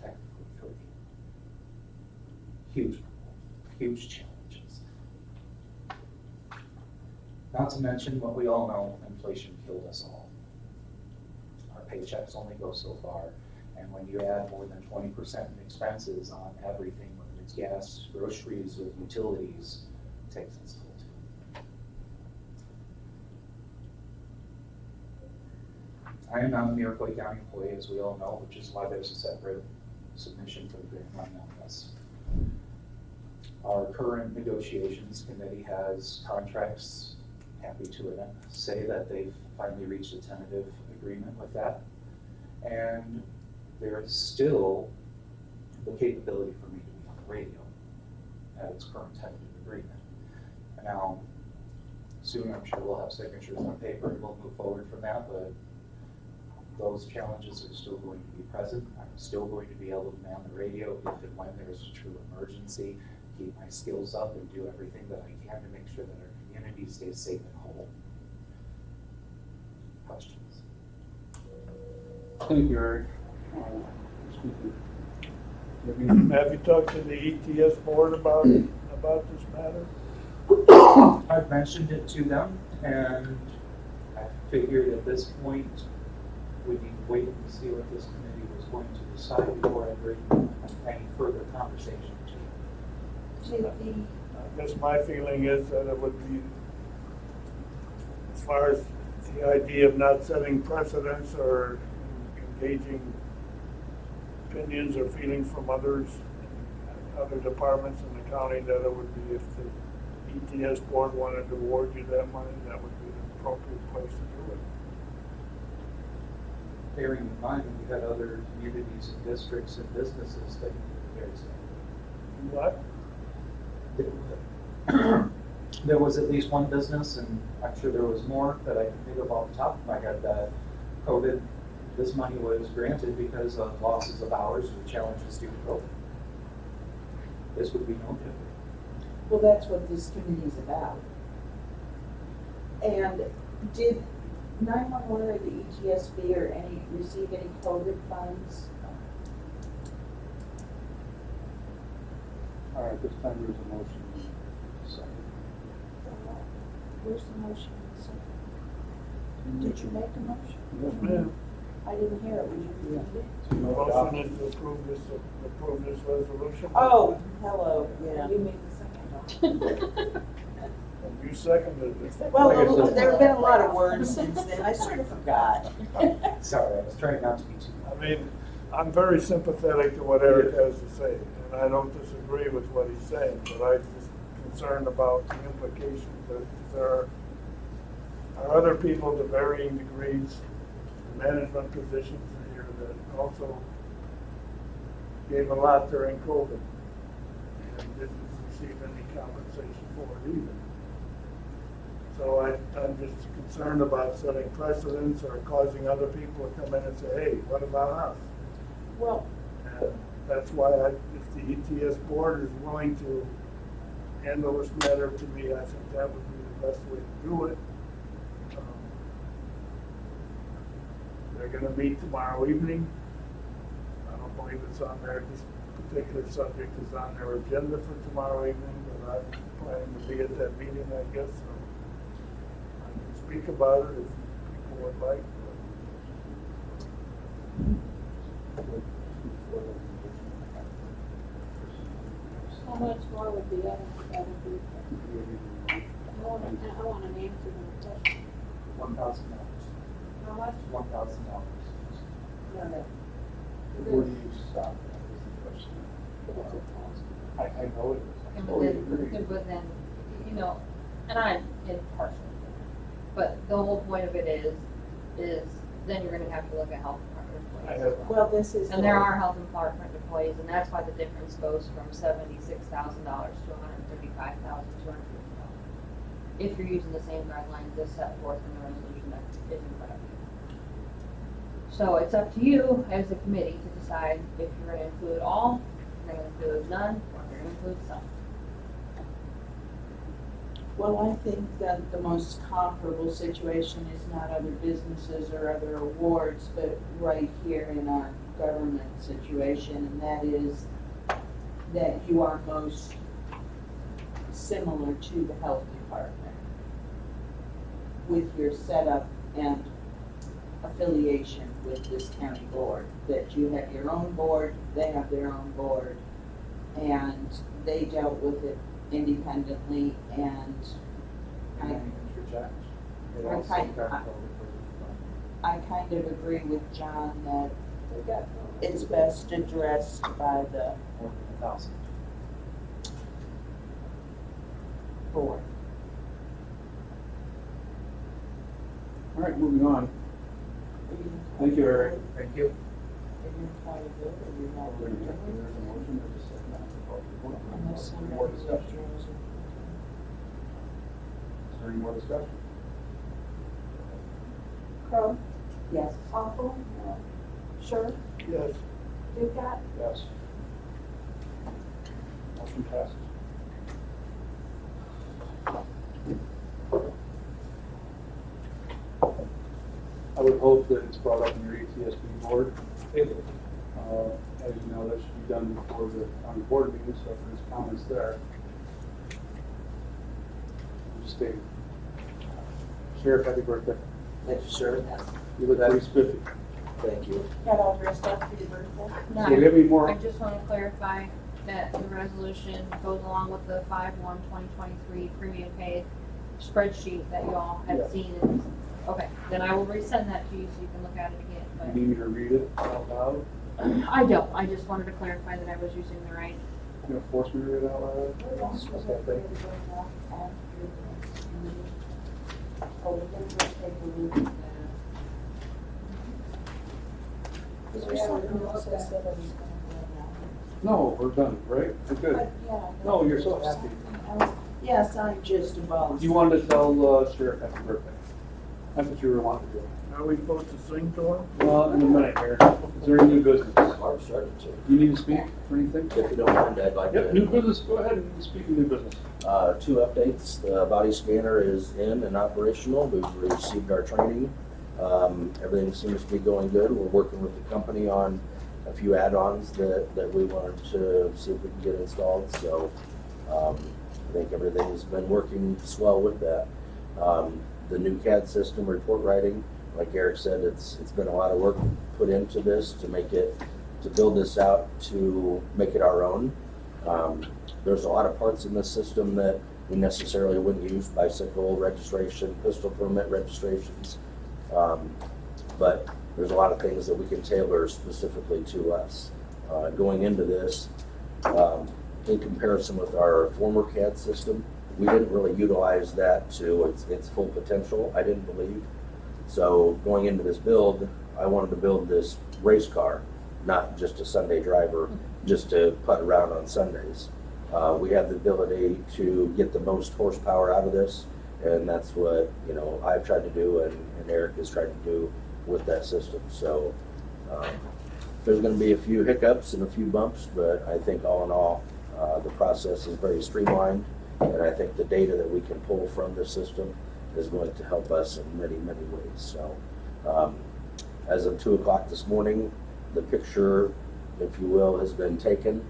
technically 3. Huge, huge challenges. Not to mention what we all know, inflation killed us all. Our paychecks only go so far. And when you add more than 20% in expenses on everything, whether it's gas, groceries, or utilities, it takes its toll too. I am not a Iroquois County employee, as we all know, which is why there's a separate submission for the grant money on this. Our current negotiations committee has contracts, happy to say that they've finally reached a tentative agreement with that. And there is still the capability for me to be on the radio at its current tentative agreement. And now, soon I'm sure we'll have signatures on paper and we'll move forward from that, but those challenges are still going to be present. I'm still going to be able to man the radio if and when there is a true emergency, keep my skills up and do everything that I can to make sure that our community stays safe and whole. Questions? Thank you, Eric. Have you talked to the ETS board about this matter? I've mentioned it to them, and I figured at this point we need to wait and see what this committee was going to decide before I bring any further conversation to you. I guess my feeling is that it would be, as far as the idea of not setting precedents or engaging opinions or feelings from others, other departments in the county, that it would be if the ETS board wanted to award you that money, that would be the appropriate place to do it. Bearing in mind that we had other communities and districts and businesses that needed very same. What? There was at least one business, and I'm sure there was more that I can think of off the top of my head, that COVID, this money was granted because of losses of hours or challenges due to COVID. This would be no different. Well, that's what this committee is about. And did 911 or the ETSB or receive any COVID funds? All right, this time there's a motion. Second. Where's the motion? Did you make a motion? Yes, ma'am. I didn't hear it. Would you repeat it? The motion is to approve this resolution. Oh, hello, yeah. You made the second. You seconded it. Well, Like I said- there have been a lot of words since then. I sort of forgot. Sorry, I was trying not to be too I mean, I'm very sympathetic to what Eric has to say, and I don't disagree with what he's saying, but I'm just concerned about the implications that there are are other people to varying degrees, management positions here that also gave a lot during COVID and didn't receive any compensation for it either. So I'm just concerned about setting precedents or causing other people to come in and say, hey, what about us? Well, And that's why if the ETS board is willing to handle this matter, to me, I think that would be the best way to do it. They're gonna meet tomorrow evening. I don't believe it's on there, this particular subject is on their agenda for tomorrow evening, but I'm planning to be at that meeting, I guess, so I can speak about it if people would like. How much more would be added to that would be? I want an answer to the question. $1,000. How much? $1,000. no, no. Where do you stop? That is the question. I know it is. I And totally then, agree. but then, you know, and I'm impartial, but the whole point of it is then you're gonna have to look at health department I employees. have- Well, this is. And there are health department employees, and that's why the difference goes from $76,000 to $135,250. If you're using the same guidelines as set forth in the resolution that is in front of you. So it's up to you as a committee to decide if you're gonna include all, if you're gonna include none, or if you're gonna include some. Well, I think that the most comparable situation is not other businesses or other awards, but right here in our government situation, and that is that you are most similar to the health department with your setup and affiliation with this county board, that you have your own board, they have their own board, and they dealt with it independently, and And then interject. It I also kind- got voted for. I kind of agree with John that We got. it's best addressed by the More than 1,000. board. All right, moving on. Thank you, Eric. Thank you. Are you trying to do it, or you not There's doing it? a motion, there's a second. Unless Any somebody more discussion? withdraws it. Is there any more discussion? Crow, Yes. Awful, Sure, Yes, Ducat, Yes. Motion passes. I would hope that it's brought up in your ETSB board. As you know, that should be done before the county board meeting, so if there's comments there. Just state. Sheriff, happy birthday. Thank you, sir. You look pretty spiffy. Thank you. Got all dressed up for your birthday? So do we have any more? I just want to clarify that the resolution goes along with the 5/1/2023 premium paid spreadsheet that you all Yeah. had seen. Okay, then I will resend that to you so you can look at it again. You need me to read it out loud? But I don't, I just wanted to clarify that I was using the right. You gonna force me to read it out loud? Okay, thank you. Oh, we can just take a look at that. Is there something else I said I was gonna No, we're done, right? We're bring good. up? Yeah. No, you're so happy. Something else. Yes, I'm just about. You wanted to tell Sheriff happy birthday. That's what you were wanting to do. are we supposed to sing to him? Well, in a minute here. Is there any new business? Mark started to. You need to speak for anything? If you don't mind, I'd like to. Yep, new business, go ahead and speak of new business. 2 updates. The body scanner is in and operational. We've received our training. Everything seems to be going good. We're working with the company on a few add-ons that we wanted to see if we can get installed. So I think everything's been working swell with that. The new CAD system, report writing, like Eric said, it's been a lot of work put into this to build this out, to make it our own. There's a lot of parts in this system that we necessarily wouldn't use, bicycle registration, pistol permit registrations. But there's a lot of things that we can tailor specifically to us. Going into this, in comparison with our former CAD system, we didn't really utilize that to its full potential, I didn't believe. So going into this build, I wanted to build this race car, not just a Sunday driver, just to putt around on Sundays. We have the ability to get the most horsepower out of this, and that's what, you know, I've tried to do and Eric has tried to do with that system. So there's going to be a few hiccups and a few bumps, but I think all in all, the process is very streamlined, and I think the data that we can pull from this system is going to help us in many, many ways. So as of 2 o'clock this morning, the picture, if you will, has been taken.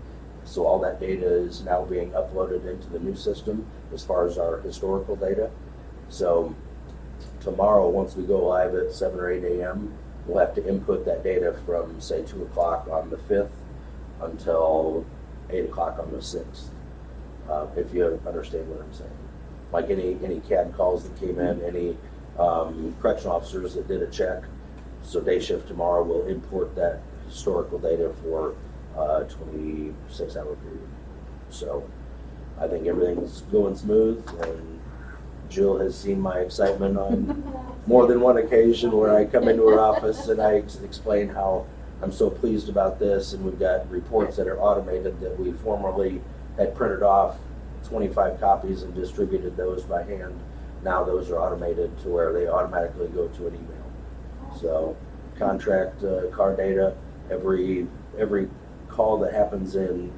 So all that data is now being uploaded into the new system as far as our historical data. So tomorrow, once we go live at 7 or 8 a.m., we'll have to input that data from, say, 2 o'clock on the 5th until 8 o'clock on the 6th, if you understand what I'm saying. Like any CAD calls that came in, any correctional officers that did a check. So day shift tomorrow will import that historical data for 26-hour period. So I think everything's going smooth, and Jill has seen my excitement on more than one occasion where I come into her office and I explain how I'm so pleased about this, and we've got reports that are automated that we formerly had printed off 25 copies and distributed those by hand. Now those are automated to where they automatically go to an email. So contract car data, every call that happens in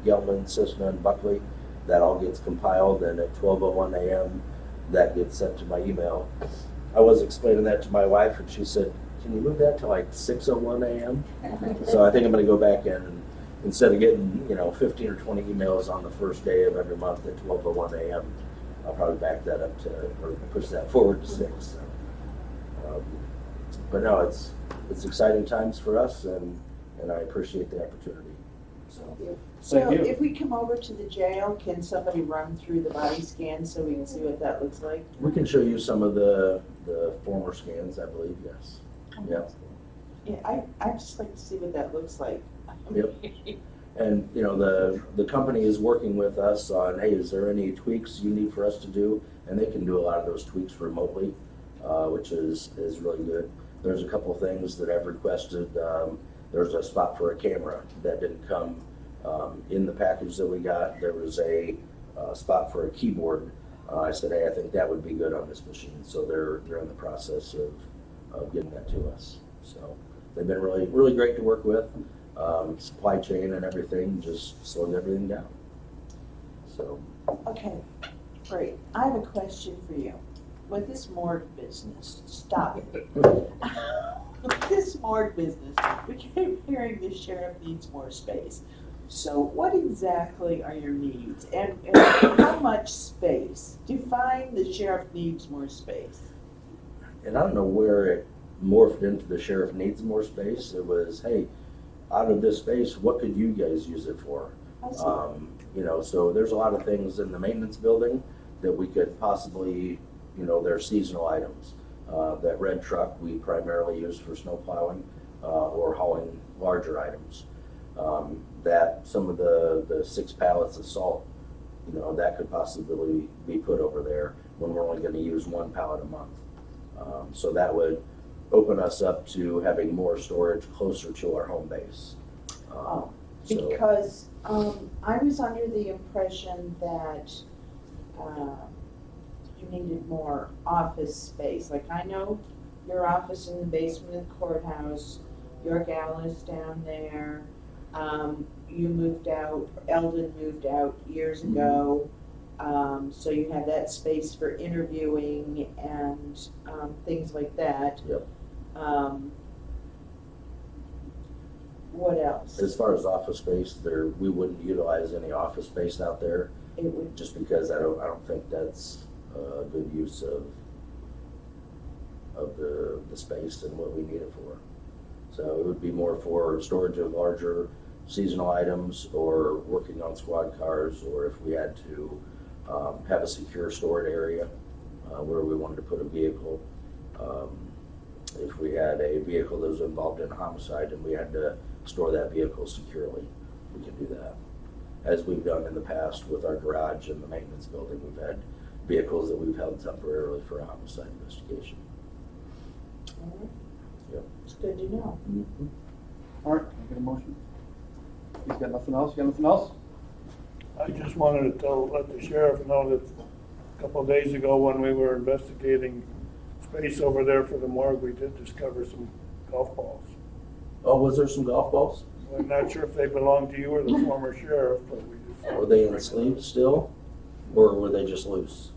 Gelman, Cessna, and Buckley, that all gets compiled, and at 12:01 a.m. that gets sent to my email. I was explaining that to my wife, and she said, "Can you move that to like 6:01 a.m.?" So I think I'm going to go back in, and instead of getting 15 or 20 emails on the first day of every month at 12:01 a.m., I'll probably back that up to, or push that forward to 6. So, but no, it's exciting times for us, and I appreciate the opportunity. So Thank you. if we come over to the jail, can somebody run through the body scan so we can see what that looks like? We can show you some of the former scans, I believe, yes. Yep. Yeah, I just like to see what that looks like. Yep. And the company is working with us on, hey, is there any tweaks you need for us to do? And they can do a lot of those tweaks remotely, which is really good. There's a couple things that I've requested. There's a spot for a camera that didn't come in the package that we got. There was a spot for a keyboard. I said, hey, I think that would be good on this machine. So they're in the process of getting that to us. So they've been really, really great to work with. Supply chain and everything, just slowed everything down. So. Okay, great. I have a question for you. With this morgue business, stop it. With this morgue business, we keep hearing the sheriff needs more space. So what exactly are your needs, and how much space? Define the sheriff needs more space. And I don't know where it morphed into the sheriff needs more space. It was, hey, out of this space, what could you guys use it for? I see. So there's a lot of things in the maintenance building that we could possibly, they're seasonal items. That red truck we primarily use for snow plowing or hauling larger items. That some of the 6 pallets of salt, that could possibly be put over there when we're only going to use 1 pallet a month. So that would open us up to having more storage closer to our home base. Because I was under the impression that you needed more office space. Like, I know your office in the basement of the courthouse, your gal is down there. You moved out, Eldon moved out years ago. So you have that space for interviewing and things like that. Yep. What else? As far as office space, we wouldn't utilize any office space out there, It would, just because I don't think that's a good use of the space and what we need it for. So it would be more for storage of larger seasonal items, or working on squad cars, or if we had to have a secure stored area where we wanted to put a vehicle. If we had a vehicle that was involved in a homicide and we had to store that vehicle securely, we can do that. as we've done in the past with our garage and the maintenance building. We've had vehicles that we've held temporarily for a homicide investigation. All right. Yep. It's good to know. All right, can I get a motion? He's got nothing else? You got nothing else? I just wanted to let the sheriff know that a couple of days ago when we were investigating space over there for the morgue, we did discover some golf balls. Oh, was there some golf balls? I'm not sure if they belong to you or the former sheriff, but we just. Were they in sleeves still, or were they just loose?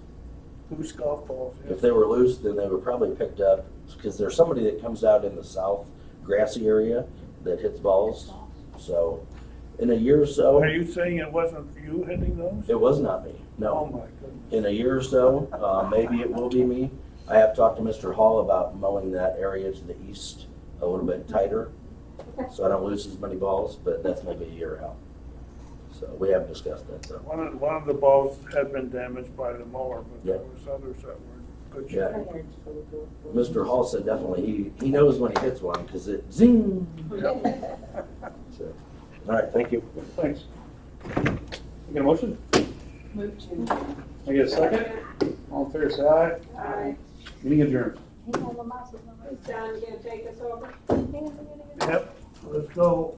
Loose golf balls, yes. If they were loose, then they were probably picked up, because there's somebody that comes out in the south grassy area that hits balls. So, in a year or so, Are you saying it wasn't you hitting those? it was not me, Oh, no. my goodness. In a year or so, maybe it will be me. I have talked to Mr. Hall about mowing that area to the east a little bit tighter, so I don't lose as many balls, but that's maybe a year out. So, we haven't discussed that, though. One of the balls had been damaged by the mower, but there Yeah. was others that were in good Yeah. shape. Mr. Hall said definitely, he knows when he hits one, because it zing. So, all right, thank you. Thanks. You get a motion? Move to. I get a second? All in favor, say aye. Aye. Meeting adjourned. Is John gonna take us over? Yep, let's go.